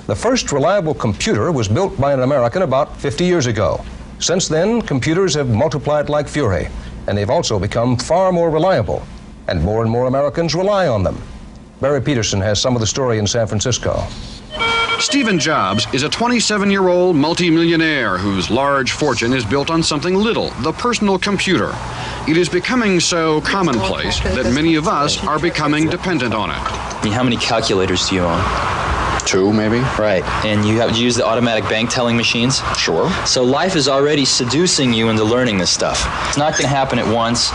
The first reliable computer was built by an American about 50 years ago. Since then, computers have multiplied like fury, and they've also become far more reliable, and more Americans rely on them. Barry Peterson has some of the story in San Francisco. Stephen Jobs is a 27-year-old multimillionaire whose large fortune is built on something little, the personal computer. It is becoming so commonplace that many of us are becoming dependent on it. How many calculators do you own? 2, maybe. Right. And you use the automatic bank telling machines? Sure. So life is already seducing you into learning this stuff. It's not going to happen at once,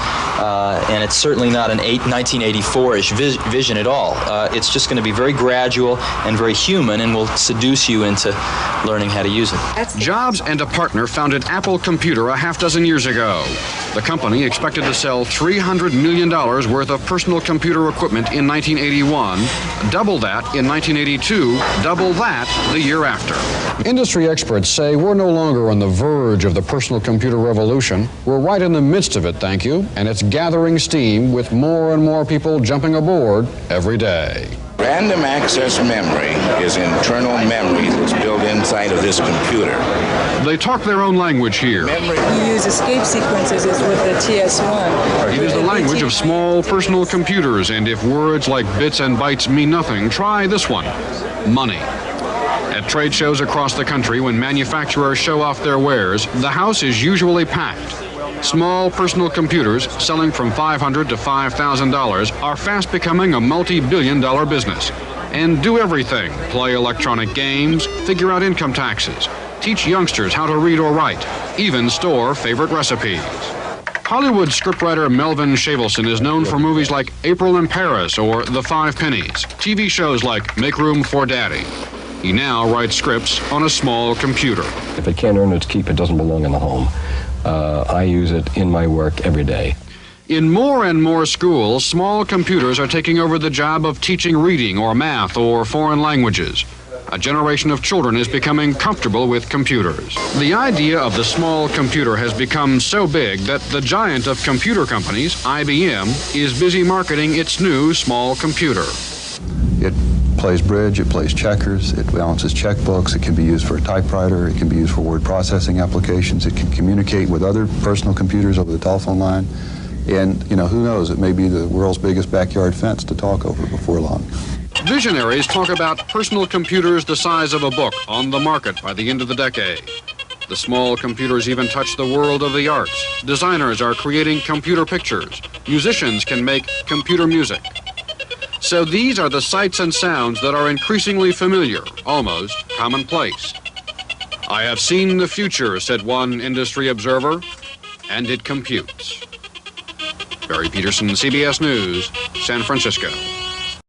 and it's certainly not an 1984-ish vision at all. It's just going to be very gradual and very human, and will seduce you into learning how to use it. Jobs and a partner founded Apple Computer a half-dozen years ago. The company expected to sell $300 million worth of personal computer equipment in 1981, double that in 1982, double that the year after. Industry experts say we're no longer on the verge of the personal computer revolution. We're right in the midst of it, thank you, and it's gathering steam with more and more people jumping aboard every day. Random access memory is internal memory that's built inside of this computer. They talk their own language here. You use escape sequences as with the TS1. It is the language of small personal computers, and if words like bits and bytes mean nothing, try this one: money. At trade shows across the country, when manufacturers show off their wares, the house is usually packed. Small personal computers, selling from $500 to $5,000, are fast becoming a multi-billion-dollar business. And do everything: play electronic games, figure out income taxes, teach youngsters how to read or write, even store favorite recipes. Hollywood scriptwriter Melvin Shavelson is known for movies like April in Paris or The Five Pennies, TV shows like Make Room for Daddy. He now writes scripts on a small computer. If it can't earn its keep, it doesn't belong in the home. I use it in my work every day. In more and more schools, small computers are taking over the job of teaching reading or math or foreign languages. A generation of children is becoming comfortable with computers. The idea of the small computer has become so big that the giant of computer companies, IBM, is busy marketing its new small computer. It plays bridge, it plays checkers, it balances checkbooks, it can be used for a typewriter, it can be used for word processing applications, it can communicate with other personal computers over the telephone line, and, who knows, it may be the world's biggest backyard fence to talk over before long. Visionaries talk about personal computers the size of a book on the market by the end of the decade. The small computers even touch the world of the arts. Designers are creating computer pictures. Musicians can make computer music. So these are the sights and sounds that are increasingly familiar, almost commonplace. I have seen the future, said one industry observer, and it computes. Barry Peterson, CBS News, San Francisco.